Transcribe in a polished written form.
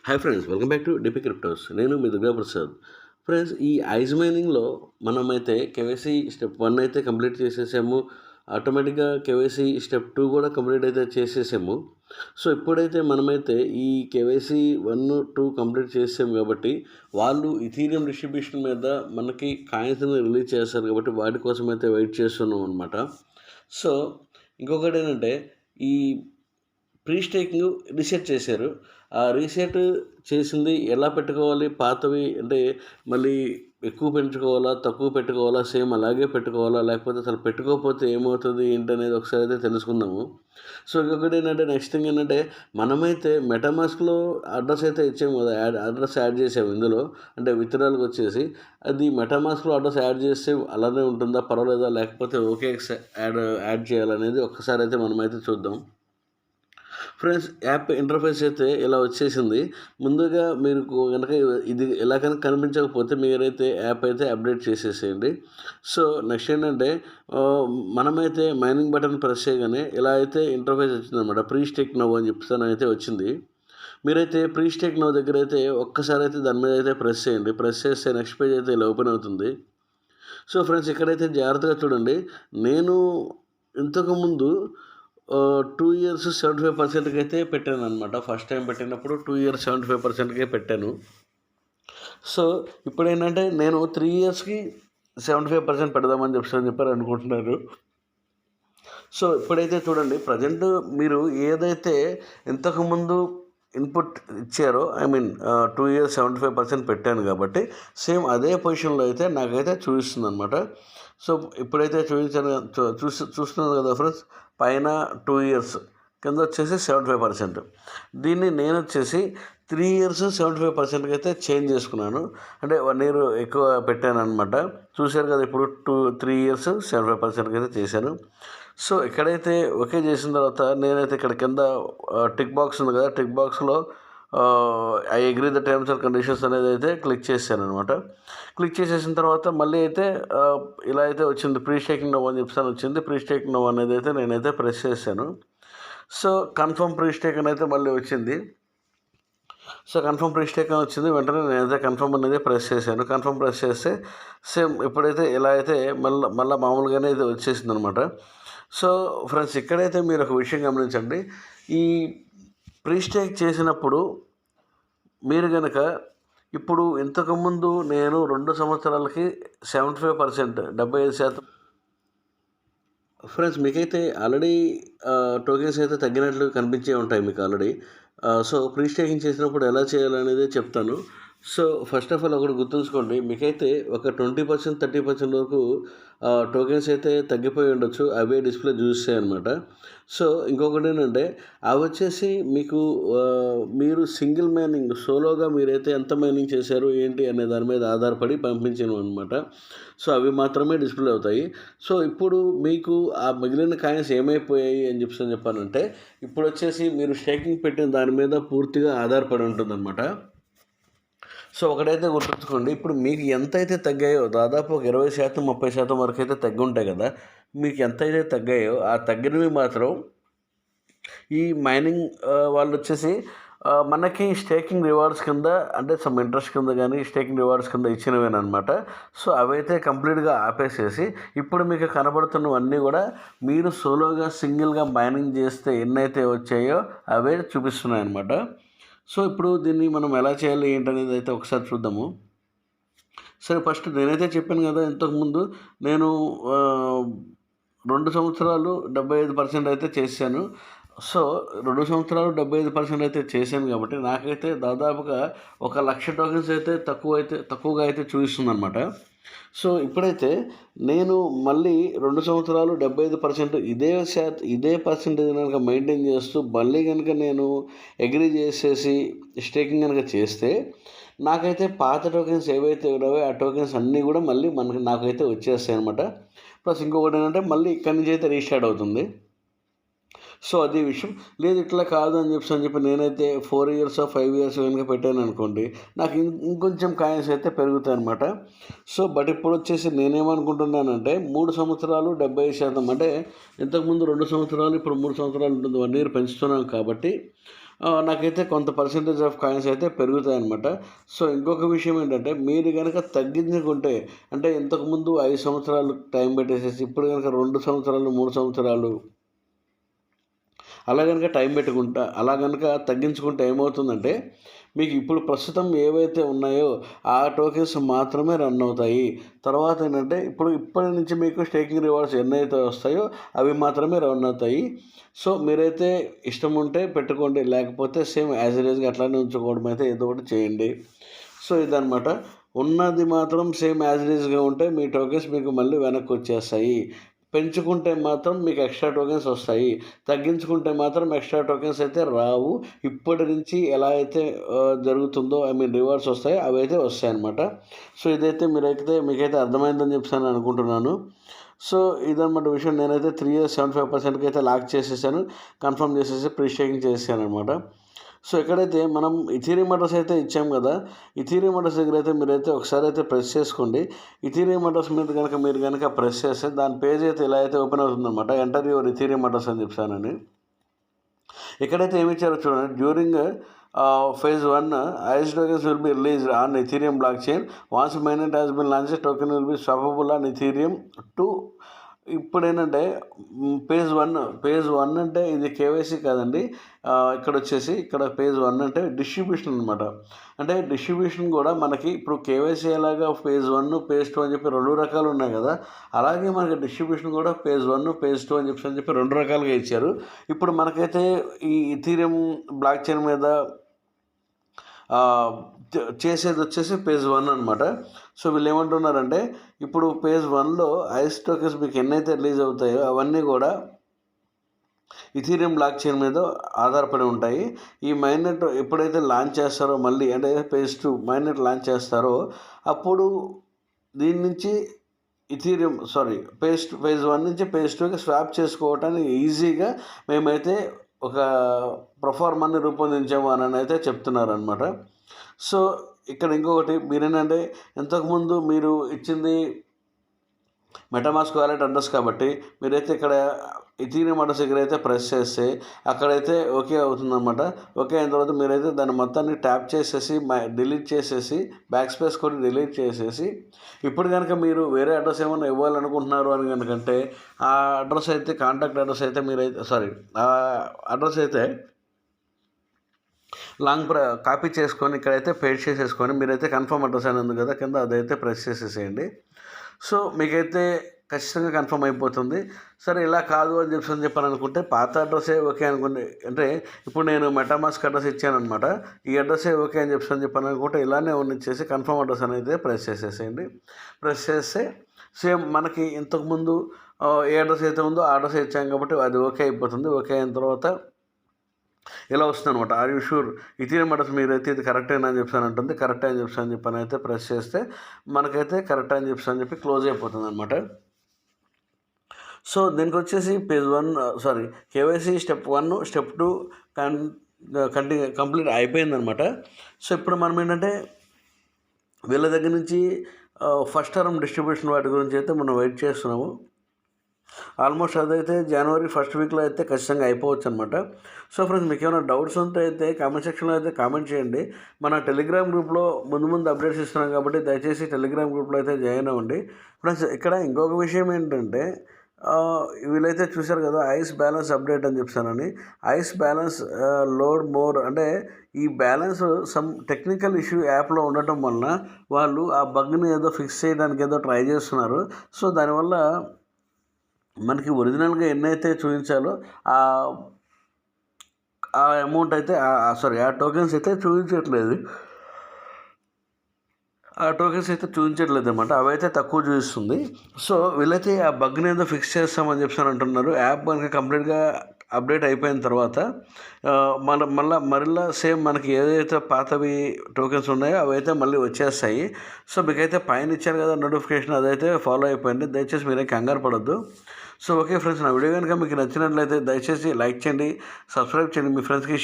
Hi friends, welcome back to DP cryptos. నేను మీ Durga Prasad. Friends, ఈ eyes మైనింగ్లో మనమైతే కేవైసీ స్టెప్ 1 అయితే కంప్లీట్ చేసేసాము. ఆటోమేటిక్గా కేవైసీ స్టెప్ 2 కూడా కంప్లీట్ అయితే చేసేసాము. సో ఇప్పుడైతే మనమైతే ఈ కేవైసీ 1, 2 కంప్లీట్ చేసాము కాబట్టి వాళ్ళు ఇథీరియం డిస్ట్రిబ్యూషన్ మీద మనకి కాయిన్స్ని రిలీజ్ చేస్తారు కాబట్టి వాటి కోసం అయితే వెయిట్ చేస్తున్నాం అనమాట. సో ఇంకొకటి ఏంటంటే, ఈ ప్రీ స్టేకింగ్ రీసెట్ చేశారు. ఆ రీసెట్ చేసింది ఎలా పెట్టుకోవాలి, పాతవి అంటే మళ్ళీ ఎక్కువ పెంచుకోవాలా, తక్కువ పెట్టుకోవాలా, సేమ్ అలాగే పెట్టుకోవాలా, లేకపోతే అసలు పెట్టుకోకపోతే ఏమవుతుంది ఏంటనేది ఒకసారి అయితే తెలుసుకుందాము. సో ఇంకొకటి ఏంటంటే, నెక్స్ట్ థింగ్ ఏంటంటే, మనమైతే మెటామాస్క్లో అడ్రస్ అయితే ఇచ్చాము కదా, అడ్రస్ యాడ్ చేసాము ఇందులో, అంటే విత్డ్రాల్కి వచ్చేసి. అది మెటామాస్క్లో అడ్రస్ యాడ్ చేస్తే అలానే ఉంటుందా, పర్వాలేదా, లేకపోతే ఓకే యాడ్ చేయాలనేది ఒక్కసారి అయితే మనమైతే చూద్దాం. ఫ్రెండ్స్, యాప్ ఇంటర్ఫేస్ అయితే ఇలా వచ్చేసింది. ముందుగా మీరు కనుక ఇది ఇలా కనుక కనిపించకపోతే మీరైతే యాప్ అయితే అప్డేట్ చేసేసేయండి. సో నెక్స్ట్ ఏంటంటే, మనమైతే మైనింగ్ బటన్ ప్రెస్ చేయగానే ఇలా అయితే ఇంటర్ఫేస్ వచ్చిందనమాట. ప్రీ స్టేక్ నౌ అని చెప్తానైతే వచ్చింది. మీరైతే ప్రీ స్టేక్ నౌ దగ్గర అయితే ఒక్కసారి అయితే దాని మీద అయితే ప్రెస్ చేయండి. ప్రెస్ చేస్తే నెక్స్ట్ పేజ్ అయితే ఇలా ఓపెన్ అవుతుంది. సో ఫ్రెండ్స్, ఇక్కడైతే జాగ్రత్తగా చూడండి. నేను ఇంతకుముందు 2 ఇయర్స్ 75%కి అయితే పెట్టాను అనమాట. ఫస్ట్ టైం పెట్టినప్పుడు 2 ఇయర్స్ 75%కే పెట్టాను. సో ఇప్పుడు ఏంటంటే, నేను 3 ఇయర్స్కి 75% పెడదామని చెప్పారు అనుకుంటున్నారు. సో ఇప్పుడైతే చూడండి, ప్రజెంట్ మీరు ఏదైతే ఇంతకుముందు ఇన్పుట్ ఇచ్చారో, ఐ మీన్ 2 ఇయర్స్ 75% పెట్టాను కాబట్టి సేమ్ అదే పొజిషన్లో అయితే నాకైతే చూపిస్తుంది అనమాట. సో ఇప్పుడైతే చూస్తున్నారు కదా ఫ్రెండ్స్, పైన 2 ఇయర్స్, కింద వచ్చేసి 75%. దీన్ని నేను వచ్చేసి 3 ఇయర్స్ 75%కి అయితే చేంజ్ చేసుకున్నాను. అంటే 1 ఇయర్ ఎక్కువ పెట్టాను అనమాట. చూశారు కదా, ఇప్పుడు 3 ఇయర్స్ 75%కి అయితే చేశాను. సో ఇక్కడైతే ఓకే చేసిన తర్వాత నేనైతే ఇక్కడ కింద టిక్ బాక్స్ ఉంది కదా, టిక్ బాక్స్లో I agree the terms and conditions అనేది అయితే క్లిక్ చేశాను అనమాట. క్లిక్ చేసేసిన తర్వాత మళ్ళీ అయితే ఇలా అయితే వచ్చింది, ప్రీ స్టేకింగ్ నో అని చెప్తాను వచ్చింది. ప్రీ స్టేకింగ్ నో అనేది అయితే నేనైతే ప్రెస్ చేశాను. సో కన్ఫర్మ్ ప్రీ స్టేక్ అని అయితే మళ్ళీ వచ్చింది. సో కన్ఫర్మ్ ప్రీ స్టేక్ అని వచ్చింది. వెంటనే నేనైతే కన్ఫర్మ్ అనేది ప్రెస్ చేశాను. కన్ఫర్మ్ ప్రెస్ చేస్తే సేమ్ ఇప్పుడైతే ఇలా అయితే మళ్ళీ మామూలుగానే ఇది వచ్చేసింది అనమాట. సో ఫ్రెండ్స్, ఇక్కడైతే మీరు ఒక విషయం గమనించండి. ఈ ప్రీ స్టేక్ చేసినప్పుడు మీరు కనుక ఇప్పుడు ఇంతకుముందు నేను 2 సంవత్సరాలకి 75%, 75%. ఫ్రెండ్స్, మీకైతే ఆల్రెడీ టోకెన్స్ అయితే తగ్గినట్లు కనిపించే ఉంటాయి మీకు ఆల్రెడీ. సో ప్రీ స్టేకింగ్ చేసినప్పుడు ఎలా చేయాలనేది చెప్తాను. సో ఫస్ట్ ఆఫ్ ఆల్ ఒకటి గుర్తుంచుకోండి, మీకైతే ఒక 20%, 30% వరకు టోకెన్స్ అయితే తగ్గిపోయి ఉండొచ్చు. అవే డిస్ప్లే చూస్తాయి అనమాట. సో ఇంకొకటి ఏంటంటే, అవి వచ్చేసి మీకు మీరు సింగిల్ మైనింగ్ సోలోగా మీరైతే ఎంత మైనింగ్ చేశారు ఏంటి అనే దాని మీద ఆధారపడి పంపించినవి అనమాట. సో అవి మాత్రమే డిస్ప్లే అవుతాయి. సో ఇప్పుడు మీకు ఆ మిగిలిన కాయిన్స్ ఏమైపోయాయి అని చెప్పానంటే, ఇప్పుడు వచ్చేసి మీరు స్టేకింగ్ పెట్టిన దాని మీద పూర్తిగా ఆధారపడి ఉంటుందన్నమాట. సో ఒకటైతే గుర్తుంచుకోండి, ఇప్పుడు మీకు ఎంతైతే తగ్గాయో దాదాపు ఒక 20%, 30% వరకు అయితే తగ్గి ఉంటాయి కదా. మీకు ఎంతైతే తగ్గాయో ఆ తగ్గినవి మాత్రం ఈ మైనింగ్ వాళ్ళు వచ్చేసి మనకి స్టేకింగ్ రివార్డ్స్ కింద, అంటే సమ్ ఇంట్రెస్ట్ కింద కానీ స్టేకింగ్ రివార్డ్స్ కింద ఇచ్చినవేనమాట. సో అవైతే కంప్లీట్గా ఆపేసేసి ఇప్పుడు మీకు కనబడుతున్నవన్నీ కూడా మీరు సోలోగా సింగిల్గా మైనింగ్ చేస్తే ఎన్నైతే వచ్చాయో అవే చూపిస్తున్నాయి అన్నమాట. సో ఇప్పుడు దీన్ని మనం ఎలా చేయాలి ఏంటనేది అయితే ఒకసారి చూద్దాము. సరే, ఫస్ట్ నేనైతే చెప్పాను కదా, ఇంతకుముందు నేను 2 సంవత్సరాలు 75% అయితే చేశాను. సో 2 సంవత్సరాలు 75% అయితే చేశాను కాబట్టి నాకైతే దాదాపుగా 1,00,000 టోకెన్స్ అయితే తక్కువగా అయితే చూపిస్తుందన్నమాట. సో ఇప్పుడైతే నేను మళ్ళీ 2 సంవత్సరాలు 75% ఇదే పర్సెంటేజ్ కనుక మెయింటైన్ చేస్తూ మళ్ళీ కనుక నేను అగ్రీ చేసేసి స్టేకింగ్ కనుక చేస్తే నాకైతే పాత టోకెన్స్ ఏవైతే ఉన్నాయో ఆ టోకెన్స్ అన్నీ కూడా మళ్ళీ నాకైతే వచ్చేస్తాయి అనమాట. ప్లస్ ఇంకొకటి ఏంటంటే, మళ్ళీ ఇక్కడి నుంచి అయితే రీస్టార్ట్ అవుతుంది. సో అది విషయం. లేదు ఇట్లా కాదు అని చెప్పి నేనైతే 4 ఇయర్స్ 5 ఇయర్స్ కనుక పెట్టాను అనుకోండి, నాకు ఇంకొంచెం కాయిన్స్ అయితే పెరుగుతాయి అనమాట. సో బట్ ఇప్పుడు వచ్చేసి నేనేమనుకుంటున్నానంటే, 3 సంవత్సరాలు 75%, అంటే ఇంతకుముందు 2 సంవత్సరాలు ఇప్పుడు 3 సంవత్సరాలు ఉంటుంది, 1 ఇయర్ పెంచుతున్నాం కాబట్టి నాకైతే కొంత పర్సెంటేజ్ ఆఫ్ కాయిన్స్ అయితే పెరుగుతాయన్నమాట. సో ఇంకొక విషయం ఏంటంటే, మీరు కనుక తగ్గించుకుంటే, అంటే ఇంతకుముందు 5 సంవత్సరాలు టైం పెట్టేసేసి ఇప్పుడు కనుక 2 సంవత్సరాలు 3 సంవత్సరాలు అలా గనుక టైం పెట్టుకుంటా అలా గనుక తగ్గించుకుంటే ఏమవుతుందంటే, మీకు ఇప్పుడు ప్రస్తుతం ఏవైతే ఉన్నాయో ఆ టోకెన్స్ మాత్రమే రన్ అవుతాయి. తర్వాత ఏంటంటే, ఇప్పటి నుంచి మీకు స్టేకింగ్ రివార్డ్స్ ఎన్నైతే వస్తాయో అవి మాత్రమే రన్ అవుతాయి. సో మీరైతే ఇష్టం ఉంటే పెట్టుకోండి, లేకపోతే సేమ్ యాజ్ ఇట్ ఈస్‌గా అట్లానే ఉంచుకోవడం అయితే ఏదో ఒకటి చేయండి. సో ఇదనమాట. ఉన్నది మాత్రం సేమ్ యాజ్ ఇట్ ఈస్‌గా ఉంటే మీ టోకెన్స్ మీకు మళ్ళీ వెనక్కి వచ్చేస్తాయి. పెంచుకుంటే మాత్రం మీకు ఎక్స్ట్రా టోకెన్స్ వస్తాయి. తగ్గించుకుంటే మాత్రం ఎక్స్ట్రా టోకెన్స్ అయితే రావు. ఇప్పటి నుంచి ఎలా అయితే జరుగుతుందో రివార్డ్స్ వస్తాయో అవైతే వస్తాయన్నమాట. సో ఇదైతే మీకైతే అర్థమైందని చెప్పేసి అనుకుంటున్నాను. సో ఇదన్నమాట విషయం. నేనైతే 3 years 75%కి అయితే లాక్ చేసేసాను. కన్ఫర్మ్ చేసేసి ప్రీ స్టేకింగ్ చేసేసాననమాట. సో ఎక్కడైతే మనం ఇథీరియం అడ్రస్ అయితే ఇచ్చాం కదా, ఇథీరియం అడ్రస్ దగ్గర అయితే మీరైతే ఒకసారి అయితే ప్రెస్ చేసుకోండి. ఇథీరియం అడ్రస్ మీద కనుక మీరు కనుక ప్రెస్ చేస్తే దాని పేజ్ అయితే ఇలా అయితే ఓపెన్ అవుతుందన్నమాట. ఎంటర్ యువర్ ఇథీరియం అడ్రస్ అని చెప్పానని. ఇక్కడైతే ఏమి ఇచ్చారో చూడండి. During phase 1 ICE tokens will be released on Ethereum blockchain. Once mainnet has been launched, token will be swappable on Ethereum to. ఇప్పుడు ఏంటంటే పేజ్ వన్ అంటే ఇది కేవైసీ కాదండి. ఇక్కడ పేజ్ 1 అంటే డిస్ట్రిబ్యూషన్ అనమాట. అంటే డిస్ట్రిబ్యూషన్ కూడా మనకి ఇప్పుడు కేవైసీ ఎలాగా పేజ్ 1 పేజ్ 2 అని చెప్పి 2 రకాలు ఉన్నాయి కదా, అలాగే మనకి డిస్ట్రిబ్యూషన్ కూడా పేజ్ 1 పేజ్ 2 అని చెప్పి 2 రకాలుగా ఇచ్చారు. ఇప్పుడు మనకైతే ఈ ఇథీరియం బ్లాక్ చైన్ మీద చేసేది వచ్చేసి పేజ్ 1 అనమాట. సో వీళ్ళు ఏమంటున్నారంటే, ఇప్పుడు పేజ్ 1లో ఐస్ టోకెన్స్ మీకు ఎన్నైతే రిలీజ్ అవుతాయో అవన్నీ కూడా ఇథీరియం బ్లాక్ చైన్ మీద ఆధారపడి ఉంటాయి. ఈ మైనెట్ ఎప్పుడైతే లాంచ్ చేస్తారో మళ్ళీ, అంటే పేజ్ 2 మైనెట్ లాంచ్ చేస్తారో అప్పుడు దీని నుంచి పేజ్ 1 నుంచి పేజ్ 2కి స్వాప్ చేసుకోవటానికి ఈజీగా మేమైతే ఒక ప్రొఫార్మాని రూపొందించాము అని అయితే చెప్తున్నారనమాట. సో ఇక్కడ ఇంకొకటి మీరేంటంటే, ఇంతకుముందు మీరు ఇచ్చింది మెటామాస్క్ వాలెట్ అడ్రస్ కాబట్టి మీరైతే ఇక్కడ ఇథీరియం అడ్రస్ దగ్గర అయితే ప్రెస్ చేస్తే అక్కడైతే ఓకే అవుతుందన్నమాట. ఓకే అయిన తర్వాత మీరైతే దాన్ని మొత్తాన్ని ట్యాప్ చేసేసి డిలీట్ చేసేసి బ్యాక్ స్పేస్ కొట్టి డిలీట్ చేసేసి, ఇప్పుడు కనుక మీరు వేరే అడ్రస్ ఏమైనా ఇవ్వాలనుకుంటున్నారు అని కనుకంటే ఆ అడ్రస్ అయితే కాంటాక్ట్ అడ్రస్ అయితే ఆ అడ్రస్ అయితే కాపీ చేసుకొని ఇక్కడైతే పేస్ట్ చేసేసుకొని మీరైతే కన్ఫర్మ్ అడ్రస్ అని ఉంది కదా కింద, అదైతే ప్రెస్ చేసేసేయండి. సో మీకైతే ఖచ్చితంగా కన్ఫర్మ్ అయిపోతుంది. సరే ఇలా కాదు అని చెప్పని అనుకుంటే పాత అడ్రస్సే ఓకే అనుకోండి. అంటే ఇప్పుడు నేను మెటామాస్క్ అడ్రస్ ఇచ్చానమాట, ఈ అడ్రస్సే ఓకే అని చెప్పని అనుకుంటే ఇలానే ఉన్నిచ్చేసి కన్ఫర్మ్ అడ్రస్ అనేది ప్రెస్ చేసేసేయండి. ప్రెస్ చేస్తే సేమ్ మనకి ఇంతకుముందు ఏ అడ్రస్ అయితే ఉందో ఆ అడ్రస్ ఇచ్చాం కాబట్టి అది ఓకే అయిపోతుంది. ఓకే అయిన తర్వాత ఇలా వస్తుంది అనమాట. Are you sure Ethereum address మీరైతే ఇది కరెక్టేనా అని అంటుంది. కరెక్టే అని చెప్పని అయితే ప్రెస్ చేస్తే మనకైతే కరెక్ట్ అని చెప్పి క్లోజ్ అయిపోతుంది అనమాట. సో దీనికి వచ్చేసి page 1 KYC step 1 step 2 complete అయిపోయిందనమాట. సో ఇప్పుడు మనం ఏంటంటే వీళ్ళ దగ్గర నుంచి ఫస్ట్ టర్మ్ డిస్ట్రిబ్యూషన్ వాటి గురించి అయితే మనం వెయిట్ చేస్తున్నాము. ఆల్మోస్ట్ అదైతే జనవరి ఫస్ట్ వీక్లో అయితే ఖచ్చితంగా అయిపోవచ్చు అనమాట. సో ఫ్రెండ్స్, మీకు ఏమైనా డౌట్స్ ఉంటే అయితే కామెంట్ సెక్షన్లో అయితే కామెంట్ చేయండి. మన టెలిగ్రామ్ గ్రూప్లో ముందు అప్డేట్స్ ఇస్తున్నాం కాబట్టి దయచేసి టెలిగ్రామ్ గ్రూప్లో అయితే జాయిన్ అవ్వండి. ఫ్రెండ్స్, ఇక్కడ ఇంకొక విషయం ఏంటంటే, వీళ్ళైతే చూశారు కదా ఐస్ బ్యాలెన్స్ అప్డేట్ అని చెప్పానని. ఐస్ బ్యాలెన్స్ లోడ్ మోర్ అంటే ఈ బ్యాలెన్స్ సమ్ టెక్నికల్ ఇష్యూ యాప్లో ఉండటం వలన వాళ్ళు ఆ బగ్ని ఏదో ఫిక్స్ చేయడానికి ఏదో ట్రై చేస్తున్నారు. సో దానివల్ల మనకి ఒరిజినల్గా ఎన్నైతే చూపించాలో ఆ అమౌంట్ అయితే ఆ టోకెన్స్ అయితే చూపించట్లేదు. అనమాట, అవైతే తక్కువ చూపిస్తుంది. సో వీళ్ళైతే ఆ బగ్ని ఏదో ఫిక్స్ చేస్తామని అంటున్నారు. యాప్ మనకి కంప్లీట్గా అప్డేట్ అయిపోయిన తర్వాత మళ్ళీ సేమ్ మనకి ఏదైతే పాతవి టోకెన్స్ ఉన్నాయో అవైతే మళ్ళీ వచ్చేస్తాయి. సో మీకైతే పైన ఇచ్చారు కదా నోటిఫికేషన్, అదైతే ఫాలో అయిపోయింది. దయచేసి మీరే కంగారు పడద్దు. సో ఓకే ఫ్రెండ్స్, నా వీడియో కనుక మీకు నచ్చినట్లయితే దయచేసి లైక్ చేయండి, సబ్స్క్రైబ్ చేయండి, మీ ఫ్రెండ్స్కి